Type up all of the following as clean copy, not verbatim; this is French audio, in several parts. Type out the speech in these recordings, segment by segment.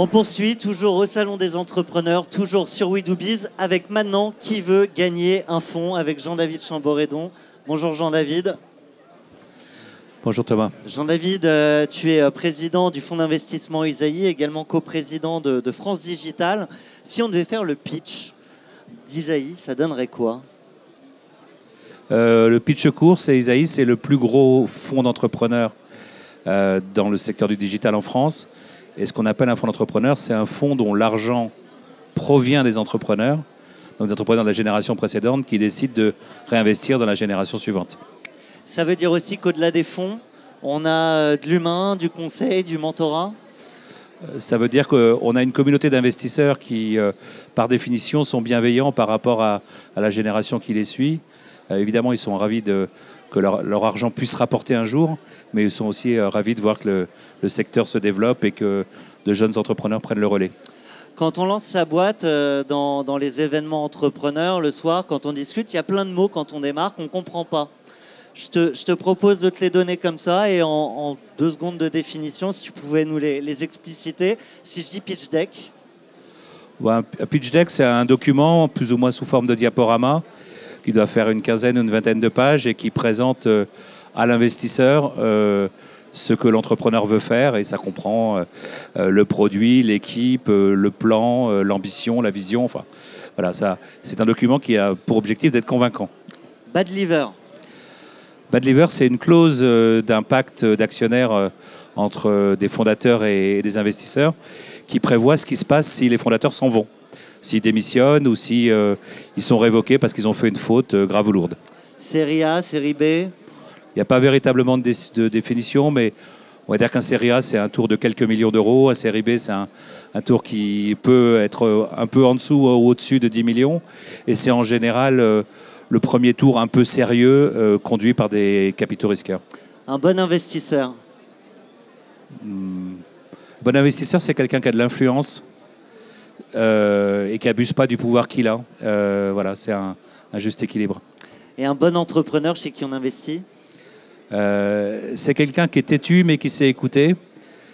On poursuit toujours au Salon des Entrepreneurs, toujours sur We Do Biz, avec maintenant Qui veut gagner un fonds avec Jean-David Chamboredon. Bonjour Jean-David. Bonjour Thomas. Jean-David, tu es président du fonds d'investissement Isaïe, également coprésident de France Digital. Si on devait faire le pitch d'Isaïe, ça donnerait quoi? Le pitch court, c'est Isaïe, c'est le plus gros fonds d'entrepreneurs dans le secteur du digital en France. Et ce qu'on appelle un fonds d'entrepreneurs, c'est un fonds dont l'argent provient des entrepreneurs, donc des entrepreneurs de la génération précédente qui décident de réinvestir dans la génération suivante. Ça veut dire aussi qu'au-delà des fonds, on a de l'humain, du conseil, du mentorat? Ça veut dire qu'on a une communauté d'investisseurs qui, par définition, sont bienveillants par rapport à la génération qui les suit. Évidemment, ils sont ravis que leur argent puisse rapporter un jour, mais ils sont aussi ravis de voir que le secteur se développe et que de jeunes entrepreneurs prennent le relais. Quand on lance sa boîte dans les événements entrepreneurs, le soir, quand on discute, il y a plein de mots quand on démarre qu'on ne comprend pas. Je te propose de te les donner comme ça et en 2 secondes de définition, si tu pouvais nous les expliciter. Si je dis pitch deck. Un pitch deck, c'est un document plus ou moins sous forme de diaporama qui doit faire une quinzaine ou une vingtaine de pages et qui présente à l'investisseur ce que l'entrepreneur veut faire. Et ça comprend le produit, l'équipe, le plan, l'ambition, la vision. Enfin, voilà, c'est un document qui a pour objectif d'être convaincant. Bad Liver. Bad Liver, c'est une clause d'un pacte d'actionnaires entre des fondateurs et des investisseurs qui prévoit ce qui se passe si les fondateurs s'en vont, s'ils démissionnent ou s'ils sont révoqués parce qu'ils ont fait une faute grave ou lourde. Série A, série B. Il n'y a pas véritablement de définition, mais on va dire qu'un série A, c'est un tour de quelques millions d'euros. Un série B, c'est un tour qui peut être un peu en dessous ou au-dessus de 10 millions. Et c'est en général le premier tour un peu sérieux conduit par des capitaux risqueurs. Un bon investisseur. Bon investisseur, c'est quelqu'un qui a de l'influence et qui n'abuse pas du pouvoir qu'il a. Voilà, c'est un juste équilibre. Et un bon entrepreneur chez qui on investit? C'est quelqu'un qui est têtu mais qui sait écouter,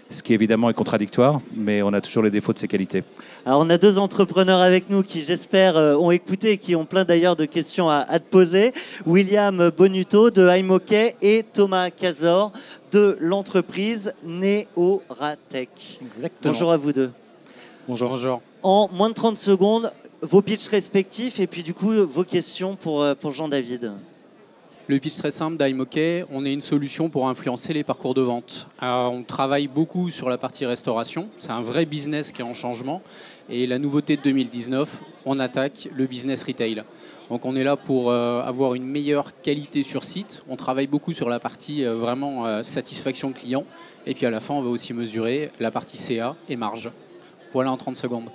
ce qui évidemment est contradictoire, mais on a toujours les défauts de ses qualités. Alors on a 2 entrepreneurs avec nous qui j'espère ont écouté et qui ont plein d'ailleurs de questions à te poser. William Bonuto de iMokey et Thomas Cazor de l'entreprise Neoratech. Exactement. Bonjour à vous deux. Bonjour. Bonjour. En moins de 30 secondes, vos pitchs respectifs et puis du coup vos questions pour Jean-David. Le pitch très simple d'iMokey, on est une solution pour influencer les parcours de vente. Alors, on travaille beaucoup sur la partie restauration, c'est un vrai business qui est en changement. Et la nouveauté de 2019, on attaque le business retail. Donc on est là pour avoir une meilleure qualité sur site. On travaille beaucoup sur la partie vraiment satisfaction client. Et puis à la fin, on va aussi mesurer la partie CA et marge. Voilà en 30 secondes.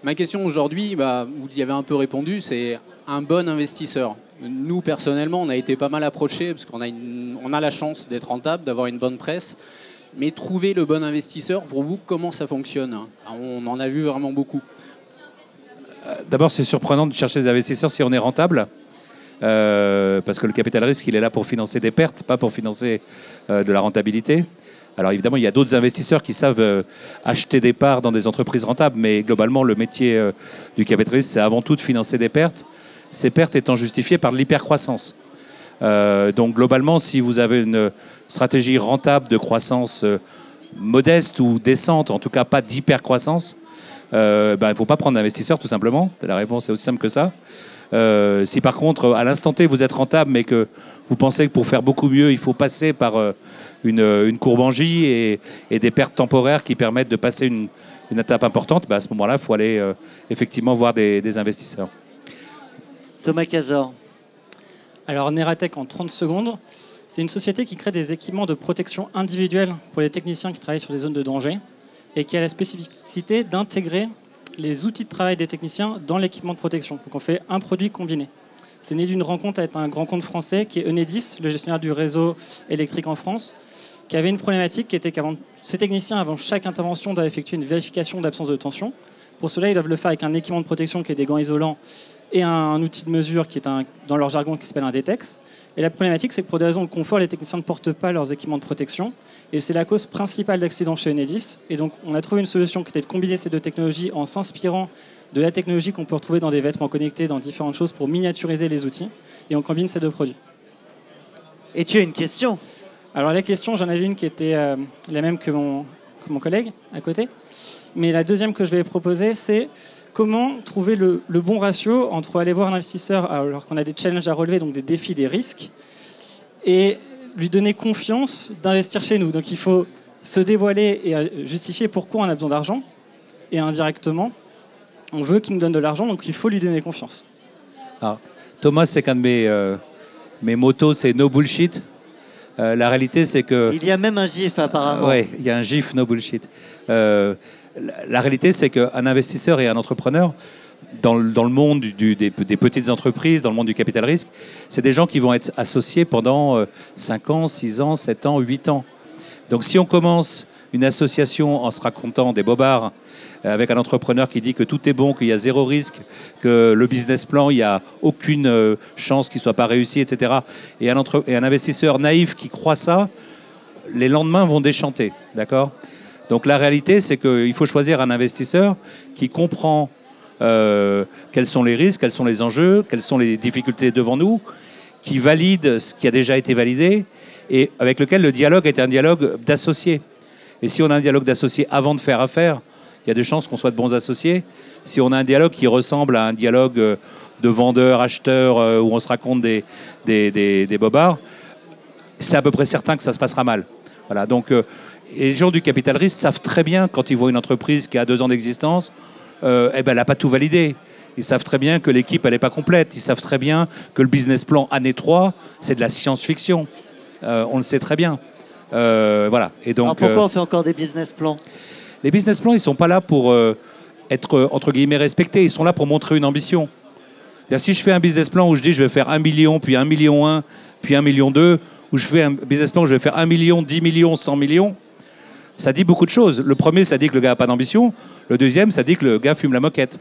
Ma question aujourd'hui, vous y avez un peu répondu, c'est un bon investisseur. Nous, personnellement, on a été pas mal approchés parce qu'on a la chance d'être rentable, d'avoir une bonne presse. Mais trouver le bon investisseur, pour vous, comment ça fonctionne? On en a vu vraiment beaucoup. D'abord, c'est surprenant de chercher des investisseurs si on est rentable. Parce que le capital risque, il est là pour financer des pertes, pas pour financer de la rentabilité. Alors évidemment, il y a d'autres investisseurs qui savent acheter des parts dans des entreprises rentables, mais globalement, le métier du capitaliste, c'est avant tout de financer des pertes, ces pertes étant justifiées par de l'hypercroissance. Donc globalement, si vous avez une stratégie rentable de croissance modeste ou décente, en tout cas pas d'hypercroissance, il ne faut pas prendre d'investisseurs tout simplement. La réponse est aussi simple que ça. Si par contre, à l'instant T, vous êtes rentable, mais que vous pensez que pour faire beaucoup mieux, il faut passer par une courbe en J et des pertes temporaires qui permettent de passer une étape importante, à ce moment-là, il faut aller effectivement voir des investisseurs. Thomas Cazor. Alors Neoratech en 30 secondes, c'est une société qui crée des équipements de protection individuelle pour les techniciens qui travaillent sur des zones de danger et qui a la spécificité d'intégrer les outils de travail des techniciens dans l'équipement de protection. Donc on fait un produit combiné. C'est né d'une rencontre avec un grand compte français qui est Enedis, le gestionnaire du réseau électrique en France, qui avait une problématique qui était qu'avant ces techniciens, avant chaque intervention, doivent effectuer une vérification d'absence de tension. Pour cela, ils doivent le faire avec un équipement de protection qui est des gants isolants et un outil de mesure qui est dans leur jargon qui s'appelle un DETEX. Et la problématique, c'est que pour des raisons de confort, les techniciens ne portent pas leurs équipements de protection. Et c'est la cause principale d'accidents chez Enedis. Et donc, on a trouvé une solution qui était de combiner ces deux technologies en s'inspirant de la technologie qu'on peut retrouver dans des vêtements connectés, dans différentes choses, pour miniaturiser les outils. Et on combine ces deux produits. Et tu as une question? Alors la question, j'en avais une qui était la même que mon collègue à côté. Mais la deuxième que je vais proposer, c'est comment trouver le bon ratio entre aller voir un investisseur alors qu'on a des challenges à relever, donc des défis, des risques, et lui donner confiance d'investir chez nous. Donc il faut se dévoiler et justifier pourquoi on a besoin d'argent. Et indirectement, on veut qu'il nous donne de l'argent, donc il faut lui donner confiance. Alors, Thomas, c'est qu'un de mes motos, c'est no bullshit. La réalité, c'est que... Il y a même un GIF apparemment. Oui, il y a un GIF no bullshit. La réalité, c'est qu'un investisseur et un entrepreneur, dans le monde des petites entreprises, dans le monde du capital risque, c'est des gens qui vont être associés pendant 5 ans, 6 ans, 7 ans, 8 ans. Donc si on commence une association en se racontant des bobards, avec un entrepreneur qui dit que tout est bon, qu'il y a 0 risque, que le business plan, il n'y a aucune chance qu'il ne soit pas réussi, etc. Et un investisseur naïf qui croit ça, les lendemains vont déchanter, d'accord ? Donc la réalité, c'est qu'il faut choisir un investisseur qui comprend quels sont les risques, quels sont les enjeux, quelles sont les difficultés devant nous, qui valide ce qui a déjà été validé et avec lequel le dialogue est un dialogue d'associés. Et si on a un dialogue d'associés avant de faire affaire, il y a des chances qu'on soit de bons associés. Si on a un dialogue qui ressemble à un dialogue de vendeurs-acheteurs où on se raconte des bobards, c'est à peu près certain que ça se passera mal. Voilà, donc, et les gens du capital risque savent très bien, quand ils voient une entreprise qui a 2 ans d'existence, elle n'a pas tout validé. Ils savent très bien que l'équipe, elle n'est pas complète. Ils savent très bien que le business plan année 3, c'est de la science-fiction. On le sait très bien. Voilà. Et donc, alors pourquoi on fait encore des business plans? Les business plans, ils ne sont pas là pour être, entre guillemets, respectés. Ils sont là pour montrer une ambition. Si je fais un business plan où je dis je vais faire 1 million, puis 1,1 million, puis 1,2 million, où je fais un business plan où je vais faire 1 million, 10 millions, 100 millions, ça dit beaucoup de choses. Le premier, ça dit que le gars n'a pas d'ambition. Le deuxième, ça dit que le gars fume la moquette.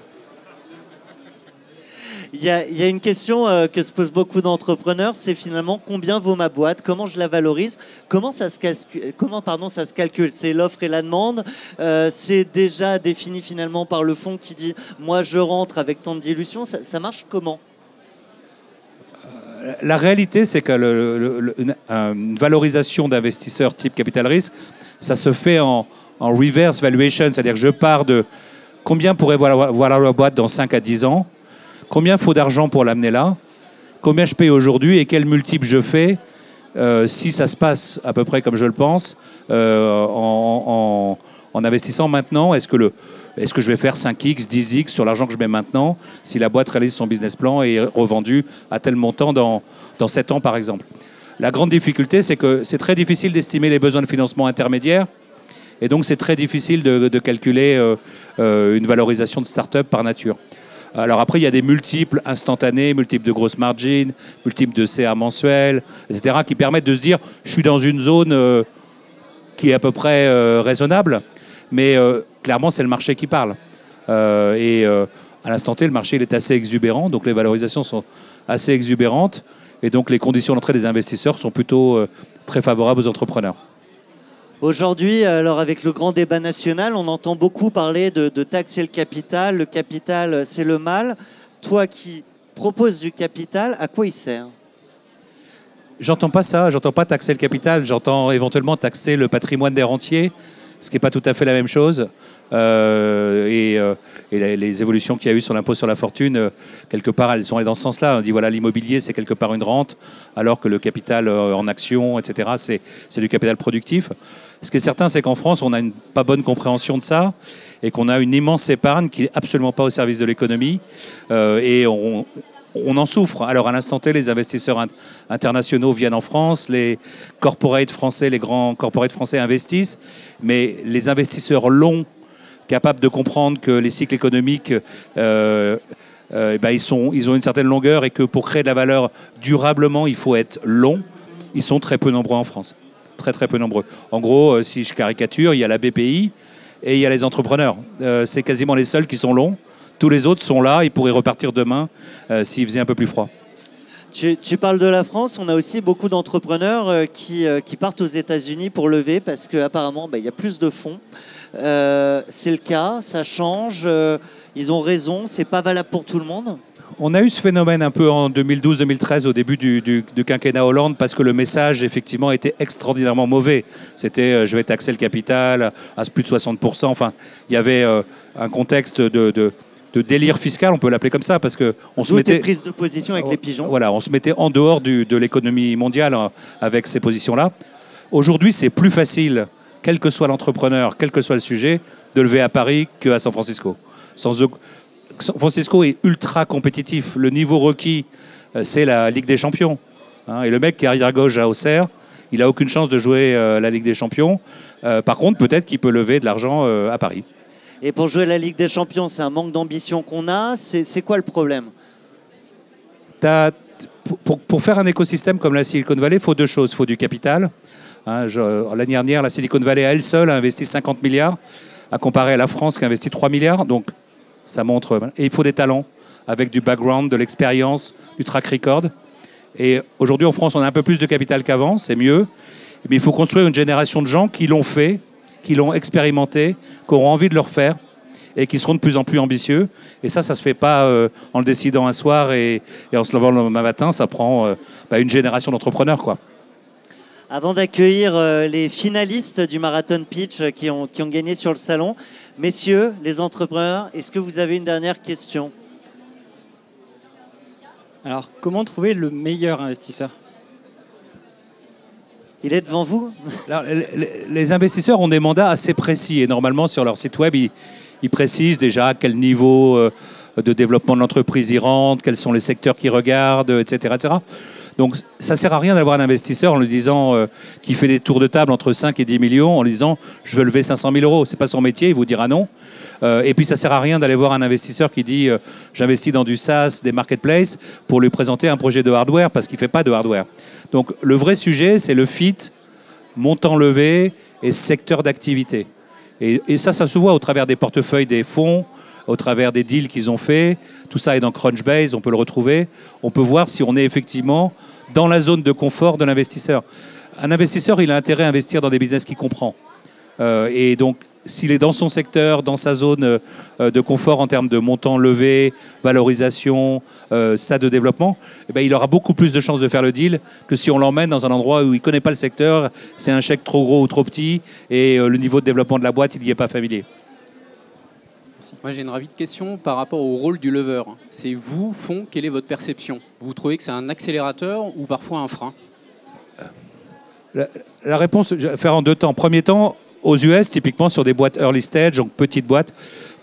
Il y a une question que se posent beaucoup d'entrepreneurs, c'est finalement combien vaut ma boîte, comment je la valorise, comment ça se calcule. C'est l'offre et la demande, c'est déjà défini finalement par le fonds qui dit moi je rentre avec tant de dilution, ça marche comment? La réalité, c'est que une valorisation d'investisseurs type capital risque, ça se fait en reverse valuation, c'est-à-dire que je pars de combien pourrait valoir la boîte dans 5 à 10 ans, combien il faut d'argent pour l'amener là, combien je paye aujourd'hui et quel multiple je fais si ça se passe à peu près comme je le pense en investissant maintenant. Est-ce que je vais faire 5x, 10x sur l'argent que je mets maintenant si la boîte réalise son business plan et est revendue à tel montant dans 7 ans par exemple. La grande difficulté, c'est que c'est très difficile d'estimer les besoins de financement intermédiaires et donc c'est très difficile de calculer une valorisation de start-up par nature. Alors après, il y a des multiples instantanés, multiples de grosses margins, multiples de CA mensuels, etc., qui permettent de se dire je suis dans une zone qui est à peu près raisonnable, mais clairement, c'est le marché qui parle. À l'instant T, le marché il est assez exubérant, donc les valorisations sont assez exubérantes, et donc les conditions d'entrée des investisseurs sont plutôt très favorables aux entrepreneurs. Aujourd'hui, alors avec le grand débat national, on entend beaucoup parler de taxer le capital. Le capital, c'est le mal. Toi qui proposes du capital, à quoi il sert? J'entends pas ça, j'entends pas taxer le capital, j'entends éventuellement taxer le patrimoine des rentiers, ce qui n'est pas tout à fait la même chose. Et les évolutions qu'il y a eu sur l'impôt sur la fortune, quelque part, elles sont allées dans ce sens-là. On dit voilà, l'immobilier, c'est quelque part une rente, alors que le capital en action, etc., c'est du capital productif. Ce qui est certain, c'est qu'en France, on n'a une pas bonne compréhension de ça et qu'on a une immense épargne qui n'est absolument pas au service de l'économie. Et on en souffre. Alors, à l'instant T, les investisseurs internationaux viennent en France, les corporates français, les grands corporates français investissent, mais les investisseurs longs, capables de comprendre que les cycles économiques, ils ont une certaine longueur et que pour créer de la valeur durablement, il faut être long, ils sont très peu nombreux en France. Très, très peu nombreux. En gros, si je caricature, il y a la BPI et il y a les entrepreneurs. C'est quasiment les seuls qui sont longs. Tous les autres sont là, ils pourraient repartir demain s'il faisait un peu plus froid. Tu parles de la France, on a aussi beaucoup d'entrepreneurs qui partent aux États-Unis pour lever parce qu'apparemment, il y a plus de fonds. C'est le cas, ça change, ils ont raison, c'est pas valable pour tout le monde. On a eu ce phénomène un peu en 2012-2013 au début du quinquennat Hollande parce que le message effectivement était extraordinairement mauvais. C'était je vais taxer le capital à plus de 60%. Enfin, il y avait un contexte de délire fiscal, on peut l'appeler comme ça, parce que on se mettait prise de position avec les pigeons. Voilà, on se mettait en dehors de l'économie mondiale avec ces positions-là. Aujourd'hui, c'est plus facile, quel que soit l'entrepreneur, quel que soit le sujet, de lever à Paris qu'à San Francisco. San Francisco est ultra compétitif. Le niveau requis, c'est la Ligue des Champions. Et le mec qui est arrière-gauche à Auxerre, il n'a aucune chance de jouer la Ligue des Champions. Par contre, peut-être qu'il peut lever de l'argent à Paris. Et pour jouer la Ligue des Champions, c'est un manque d'ambition qu'on a. C'est quoi le problème ? Pour faire un écosystème comme la Silicon Valley, il faut deux choses. Il faut du capital. L'année dernière, la Silicon Valley, à elle seule, a investi 50 milliards, à comparer à la France qui a investi 3 milliards. Donc, ça montre. Et il faut des talents, avec du background, de l'expérience, du track record. Et aujourd'hui, en France, on a un peu plus de capital qu'avant, c'est mieux. Mais il faut construire une génération de gens qui l'ont fait, qui l'ont expérimenté, qui auront envie de le refaire et qui seront de plus en plus ambitieux. Et ça ne se fait pas en le décidant un soir et en se levant le matin. Ça prend une génération d'entrepreneurs, quoi. Avant d'accueillir les finalistes du Marathon Pitch qui ont gagné sur le salon, messieurs, les entrepreneurs, est-ce que vous avez une dernière question ? Alors, comment trouver le meilleur investisseur ? Il est devant vous ? Alors, les investisseurs ont des mandats assez précis et normalement sur leur site web, ils précisent déjà à quel niveau de développement de l'entreprise ils rentrent, quels sont les secteurs qu'ils regardent, etc., etc. Donc ça ne sert à rien d'avoir un investisseur en lui disant qui fait des tours de table entre 5 et 10 millions en lui disant je veux lever 500 000 euros. Ce n'est pas son métier, il vous dira non. Et puis ça ne sert à rien d'aller voir un investisseur qui dit j'investis dans du SaaS, des marketplaces pour lui présenter un projet de hardware parce qu'il ne fait pas de hardware. Donc le vrai sujet, c'est le fit, montant levé et secteur d'activité. Et ça se voit au travers des portefeuilles des fonds, au travers des deals qu'ils ont faits. Tout ça est dans Crunchbase, on peut le retrouver. On peut voir si on est effectivement dans la zone de confort de l'investisseur. Un investisseur, il a intérêt à investir dans des business qu'il comprend. Et donc, s'il est dans son secteur, dans sa zone de confort en termes de montant levé, valorisation, stade de développement, il aura beaucoup plus de chances de faire le deal que si on l'emmène dans un endroit où il ne connaît pas le secteur, c'est un chèque trop gros ou trop petit, et le niveau de développement de la boîte, il n'y est pas familier. Moi, j'ai une rapide question par rapport au rôle du lever. C'est vous, fonds, quelle est votre perception ? Vous trouvez que c'est un accélérateur ou parfois un frein ? La réponse, je vais faire en deux temps. Premier temps, aux US, typiquement sur des boîtes early stage, donc petites boîtes,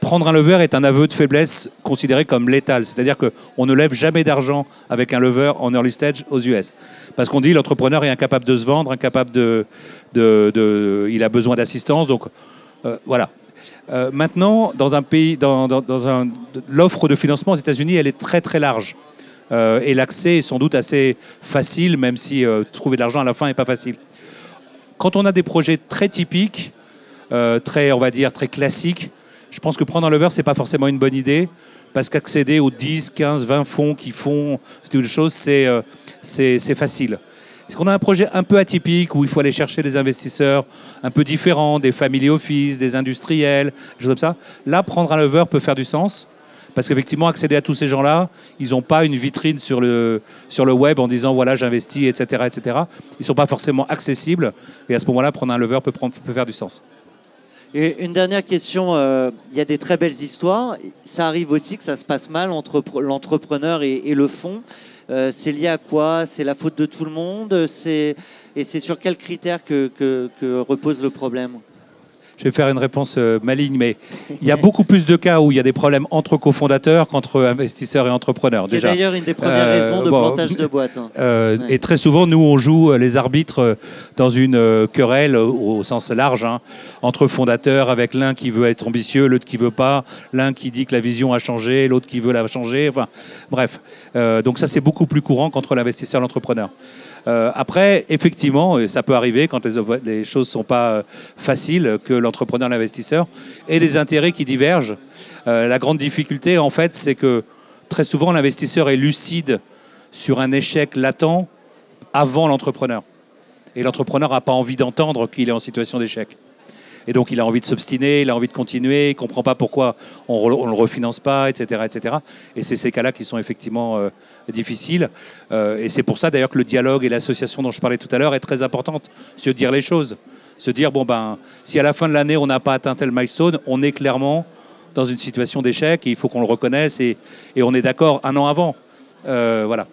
prendre un lever est un aveu de faiblesse considéré comme létal. C'est-à-dire qu'on ne lève jamais d'argent avec un lever en early stage aux US. Parce qu'on dit l'entrepreneur est incapable de se vendre, incapable il a besoin d'assistance. Donc voilà. Maintenant, dans un pays, l'offre de financement aux États-Unis, elle est très très large. Et l'accès est sans doute assez facile, même si trouver de l'argent à la fin n'est pas facile. Quand on a des projets très typiques, très, on va dire, très classiques, je pense que prendre un lever, ce n'est pas forcément une bonne idée, parce qu'accéder aux 10, 15, 20 fonds qui font ce type de choses, c'est facile. Est-ce qu'on a un projet un peu atypique où il faut aller chercher des investisseurs un peu différents, des family office, des industriels, des choses comme ça? Là, prendre un lever peut faire du sens. Parce qu'effectivement, accéder à tous ces gens-là, ils n'ont pas une vitrine sur le web en disant voilà, j'investis, etc., etc. Ils ne sont pas forcément accessibles. Et à ce moment-là, prendre un lever peut faire du sens. Et une dernière question. Il y a des très belles histoires. Ça arrive aussi que ça se passe mal entre l'entrepreneur et le fonds. C'est lié à quoi? C'est la faute de tout le monde? Et c'est sur quels critères que repose le problème? Je vais faire une réponse maligne, mais il y a beaucoup plus de cas où il y a des problèmes entre cofondateurs qu'entre investisseurs et entrepreneurs. C'est d'ailleurs une des premières raisons de plantage de boîte. Et très souvent, nous, on joue les arbitres dans une querelle au sens large, entre fondateurs, avec l'un qui veut être ambitieux, l'autre qui veut pas, l'un qui dit que la vision a changé, l'autre qui veut la changer. Enfin, bref. Donc ça, c'est beaucoup plus courant qu'entre l'investisseur et l'entrepreneur. Après, effectivement, ça peut arriver quand les choses ne sont pas faciles, que l'entrepreneur, l'investisseur, ait des intérêts qui divergent. La grande difficulté, en fait, c'est que très souvent, l'investisseur est lucide sur un échec latent avant l'entrepreneur. Et l'entrepreneur n'a pas envie d'entendre qu'il est en situation d'échec. Et donc, il a envie de s'obstiner, il a envie de continuer, il ne comprend pas pourquoi on ne le refinance pas, etc., etc. Et c'est ces cas-là qui sont effectivement difficiles. Et c'est pour ça, d'ailleurs, que le dialogue et l'association dont je parlais tout à l'heure est très importante. Se dire les choses. Se dire, bon, ben, si à la fin de l'année, on n'a pas atteint tel milestone, on est clairement dans une situation d'échec et il faut qu'on le reconnaisse et on est d'accord un an avant. Voilà.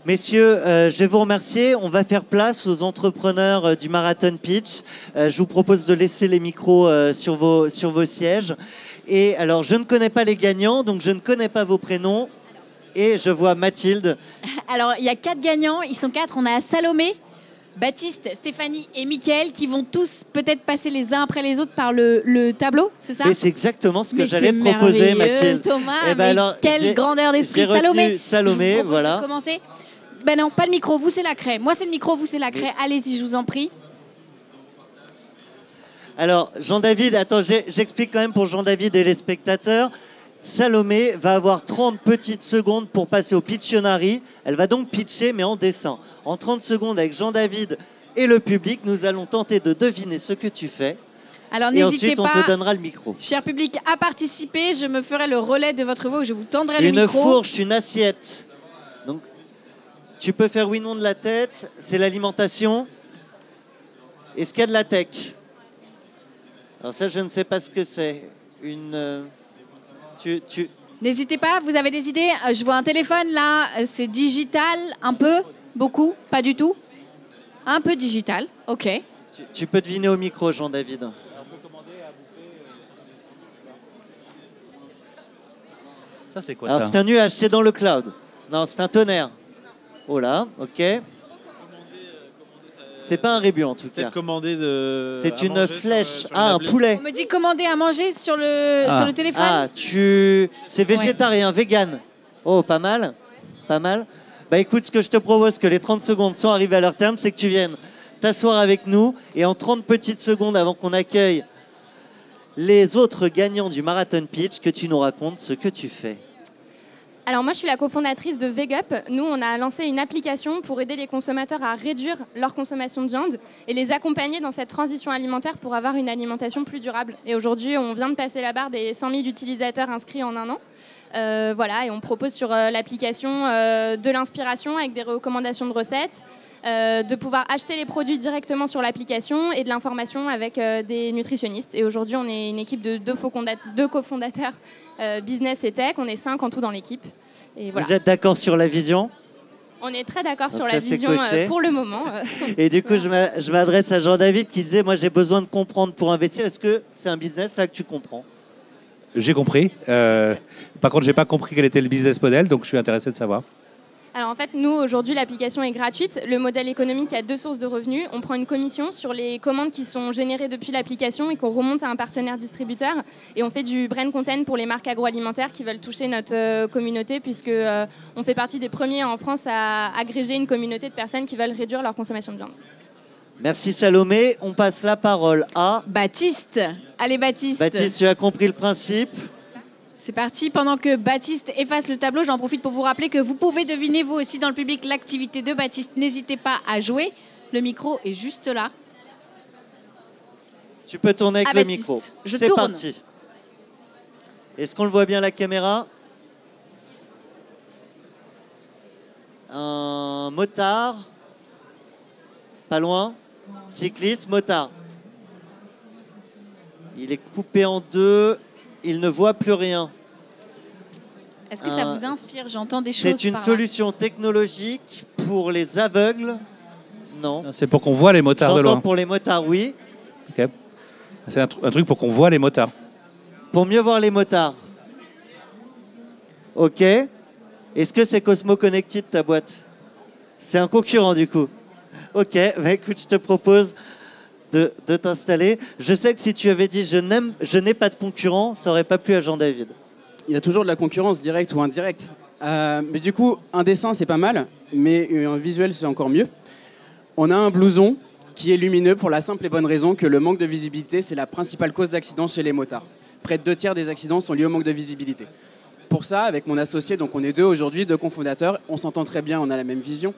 Messieurs, je vais vous remercier. On va faire place aux entrepreneurs du Marathon Pitch. Je vous propose de laisser les micros sur vos sièges. Et alors, je ne connais pas les gagnants, donc je ne connais pas vos prénoms. Et je vois Mathilde. Alors, il y a 4 gagnants. Ils sont 4. On a Salomé, Baptiste, Stéphanie et Mickaël qui vont tous peut-être passer les uns après les autres par le tableau, c'est ça? Et c'est exactement ce que j'allais proposer, Mathilde. Thomas, ben alors, quelle grandeur d'esprit. Salomé, Salomé, voilà. De commencer. Ben non, pas le micro, vous c'est la craie. Moi c'est le micro, vous c'est la craie. Allez-y, je vous en prie. Alors, Jean-David, attends, j'explique quand même pour Jean-David et les spectateurs. Salomé va avoir 30 petites secondes pour passer au Pictionary. Elle va donc pitcher, mais en dessin. En 30 secondes, avec Jean-David et le public, nous allons tenter de deviner ce que tu fais. Alors et n'hésitez ensuite, pas, on te donnera le micro. cher public, à participer. Je me ferai le relais de votre voix, je vous tendrai le Une micro. fourche, une assiette. Donc, tu peux faire oui, non de la tête. C'est l'alimentation. Est-ce qu'il y a de la tech? Alors ça, je ne sais pas ce que c'est. N'hésitez pas, vous avez des idées? Je vois un téléphone là, c'est digital, un peu, beaucoup, pas du tout. Un peu digital, ok. Tu peux deviner au micro, Jean-David. Ça, c'est quoi Alors, ça? c'est un nuage, c'est dans le cloud. Non, c'est un tonnerre. Oh là, ok. C'est pas un rébut en tout cas. C'est une flèche. Un poulet. On me dit commander à manger sur le téléphone. Ah, c'est végétarien, vegan. Oh, pas mal. Pas mal. Bah écoute, ce que je te propose, que les 30 secondes sont arrivées à leur terme, c'est que tu viennes t'asseoir avec nous et en 30 petites secondes avant qu'on accueille les autres gagnants du Marathon Pitch, que tu nous racontes ce que tu fais. Alors moi, je suis la cofondatrice de Vegup. Nous, on a lancé une application pour aider les consommateurs à réduire leur consommation de viande et les accompagner dans cette transition alimentaire pour avoir une alimentation plus durable. Et aujourd'hui, on vient de passer la barre des 100 000 utilisateurs inscrits en un an. Voilà, et on propose sur l'application de l'inspiration avec des recommandations de recettes, de pouvoir acheter les produits directement sur l'application et de l'information avec des nutritionnistes. Et aujourd'hui, on est une équipe de deux cofondateurs business et tech. On est 5 en tout dans l'équipe. Et voilà. Vous êtes d'accord sur la vision? On est très d'accord sur ça, la vision pour le moment. Et du coup, je m'adresse à Jean-David qui disait, moi j'ai besoin de comprendre pour investir. Est-ce que c'est un business là que tu comprends? J'ai compris. Par contre, je n'ai pas compris quel était le business model, donc je suis intéressé de savoir. Alors en fait, nous, aujourd'hui, l'application est gratuite. Le modèle économique, il y a 2 sources de revenus. On prend une commission sur les commandes qui sont générées depuis l'application et qu'on remonte à un partenaire distributeur. Et on fait du brand content pour les marques agroalimentaires qui veulent toucher notre communauté, puisque on fait partie des premiers en France à agréger une communauté de personnes qui veulent réduire leur consommation de viande. Merci Salomé. On passe la parole à Baptiste. Allez Baptiste. Baptiste, tu as compris le principe? C'est parti. Pendant que Baptiste efface le tableau, j'en profite pour vous rappeler que vous pouvez deviner vous aussi dans le public l'activité de Baptiste. N'hésitez pas à jouer. Le micro est juste là. Tu peux tourner avec le Baptiste, micro. je C'est tourne. parti. Est-ce qu'on le voit bien la caméra? Un motard. Pas loin. Cycliste, motard. Il est coupé en deux. Il ne voit plus rien. Est-ce que ça vous inspire? J'entends des choses. C'est une solution technologique pour les aveugles? Non. C'est pour qu'on voit les motards de J'entends loin. pour les motards, oui. Okay. C'est un truc pour qu'on voit les motards. Pour mieux voir les motards. Ok. Est-ce que c'est Cosmo Connected, ta boîte? C'est un concurrent, du coup. Ok. Bah, écoute, je te propose de t'installer. Je sais que si tu avais dit je n'ai pas de concurrent, ça n'aurait pas plu à Jean-David. Il y a toujours de la concurrence directe ou indirecte. Mais du coup, un dessin, c'est pas mal, mais un visuel, c'est encore mieux. On a un blouson qui est lumineux pour la simple et bonne raison que le manque de visibilité, c'est la principale cause d'accident chez les motards. Près de 2/3 des accidents sont liés au manque de visibilité. Pour ça, avec mon associé, donc on est deux aujourd'hui, deux cofondateurs, on s'entend très bien, on a la même vision.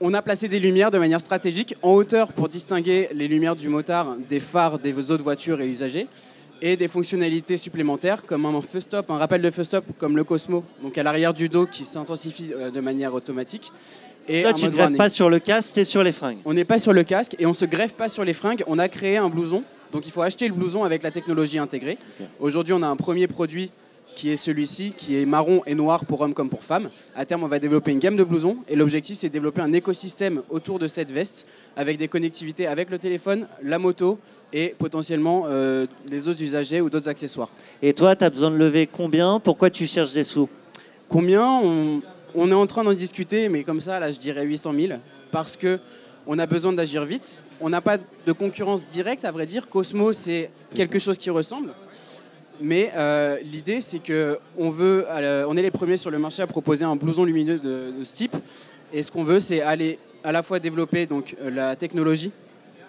On a placé des lumières de manière stratégique en hauteur pour distinguer les lumières du motard des phares des autres voitures et usagers, et des fonctionnalités supplémentaires comme un feu stop, un rappel de feu stop comme le Cosmo, donc à l'arrière du dos qui s'intensifie de manière automatique. Et toi, tu ne greffes pas sur le casque, tu es sur les fringues. On n'est pas sur le casque et on ne se greffe pas sur les fringues. On a créé un blouson, donc il faut acheter le blouson avec la technologie intégrée. Okay. Aujourd'hui, on a un premier produit qui est celui-ci, qui est marron et noir pour hommes comme pour femmes. À terme, on va développer une gamme de blousons et l'objectif, c'est de développer un écosystème autour de cette veste avec des connectivités avec le téléphone, la moto et potentiellement les autres usagers ou d'autres accessoires. Et toi, tu as besoin de lever combien? Pourquoi tu cherches des sous? Combien? On est en train d'en discuter, mais comme ça, là, je dirais 800 000, parce qu'on a besoin d'agir vite. On n'a pas de concurrence directe, à vrai dire. Cosmo, c'est quelque chose qui ressemble. Mais l'idée, c'est qu'on est les premiers sur le marché à proposer un blouson lumineux de ce type. Et ce qu'on veut, c'est aller à la fois développer donc, la technologie,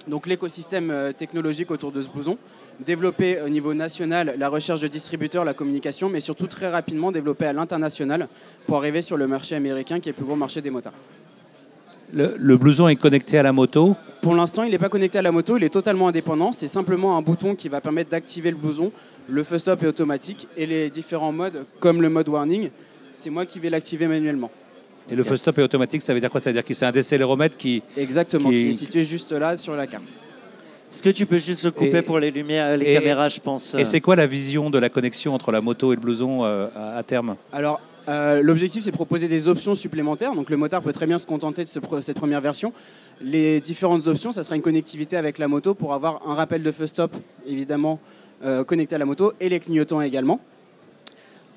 donc l'écosystème technologique autour de ce blouson, développer au niveau national la recherche de distributeurs, la communication, mais surtout très rapidement développer à l'international pour arriver sur le marché américain qui est le plus gros marché des motards. Le blouson est connecté à la moto? Pour l'instant, il n'est pas connecté à la moto, il est totalement indépendant. C'est simplement un bouton qui va permettre d'activer le blouson. Le feu stop est automatique et les différents modes, comme le mode warning, c'est moi qui vais l'activer manuellement. Et le feu stop est automatique, ça veut dire quoi? Ça veut dire que c'est un décéléromètre qui... Exactement, qui est situé juste là sur la carte. Est-ce que tu peux juste le couper pour les lumières, les caméras, je pense. Et c'est quoi la vision de la connexion entre la moto et le blouson à terme? Alors, l'objectif, c'est de proposer des options supplémentaires. Donc, le motard peut très bien se contenter de cette première version. Les différentes options, ça sera une connectivité avec la moto pour avoir un rappel de feu stop, évidemment, connecté à la moto, et les clignotants également.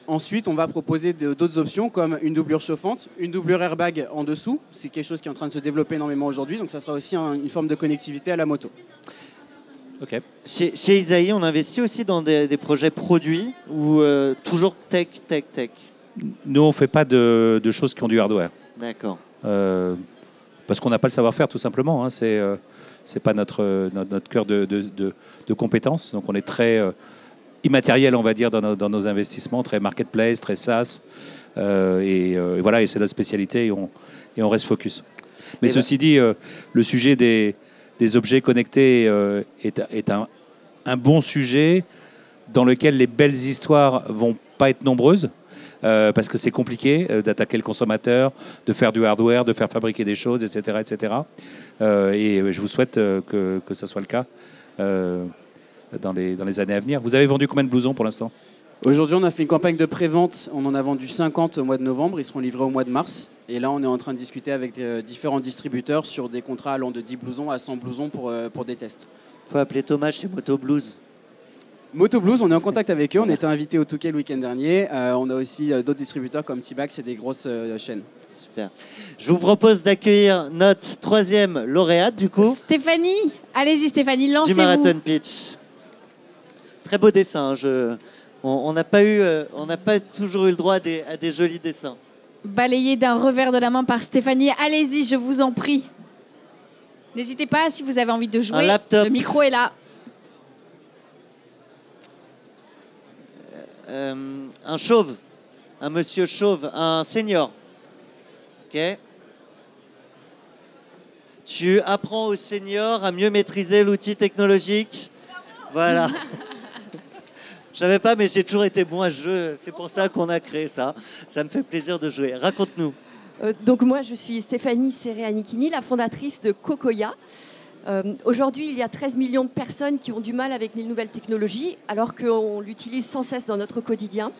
Ensuite, on va proposer d'autres options comme une doublure chauffante, une doublure airbag en dessous. C'est quelque chose qui est en train de se développer énormément aujourd'hui. Donc, ça sera aussi une forme de connectivité à la moto. Okay. Chez Isaïe, on investit aussi dans des projets produits ou toujours tech? Nous, on ne fait pas de choses qui ont du hardware. D'accord. Parce qu'on n'a pas le savoir-faire, tout simplement. Hein. C'est pas notre cœur de compétences. Donc, on est très immatériel, on va dire, dans nos investissements, très marketplace, très SaaS. Et voilà, et c'est notre spécialité et on reste focus. Mais ceci dit, le sujet des objets connectés est un bon sujet dans lequel les belles histoires vont pas être nombreuses. Parce que c'est compliqué d'attaquer le consommateur, de faire du hardware, de faire fabriquer des choses, etc. etc. Et je vous souhaite que ça soit le cas dans les années à venir. Vous avez vendu combien de blousons pour l'instant? Aujourd'hui, on a fait une campagne de pré-vente. On en a vendu 50 au mois de novembre. Ils seront livrés au mois de mars. Et là, on est en train de discuter avec différents distributeurs sur des contrats allant de 10 blousons à 100 blousons pour des tests. Il faut appeler Thomas chez Moto Blues. Moto Blues, on est en contact avec eux. On était invités au Touquet le week-end dernier. On a aussi d'autres distributeurs comme T-Back, c'est des grosses chaînes. Super. Je vous propose d'accueillir notre 3e lauréate du coup. Stéphanie, allez-y Stéphanie, lancez-vous. Du Marathon Pitch. Très beau dessin. On n'a pas toujours eu le droit à des jolis dessins. Balayé d'un revers de la main par Stéphanie. Allez-y, je vous en prie. N'hésitez pas si vous avez envie de jouer. Un laptop. Le micro est là. Un chauve, un monsieur chauve, un senior. Ok. Tu apprends aux seniors à mieux maîtriser l'outil technologique. Voilà. Je savais pas, mais j'ai toujours été bon à ce jeu. C'est pour ça qu'on a créé ça. Ça me fait plaisir de jouer. Raconte-nous. Donc moi, je suis Stéphanie Sereanichini, la fondatrice de Cocoya. Aujourd'hui, il y a 13 millions de personnes qui ont du mal avec les nouvelles technologies, alors qu'on l'utilise sans cesse dans notre quotidien.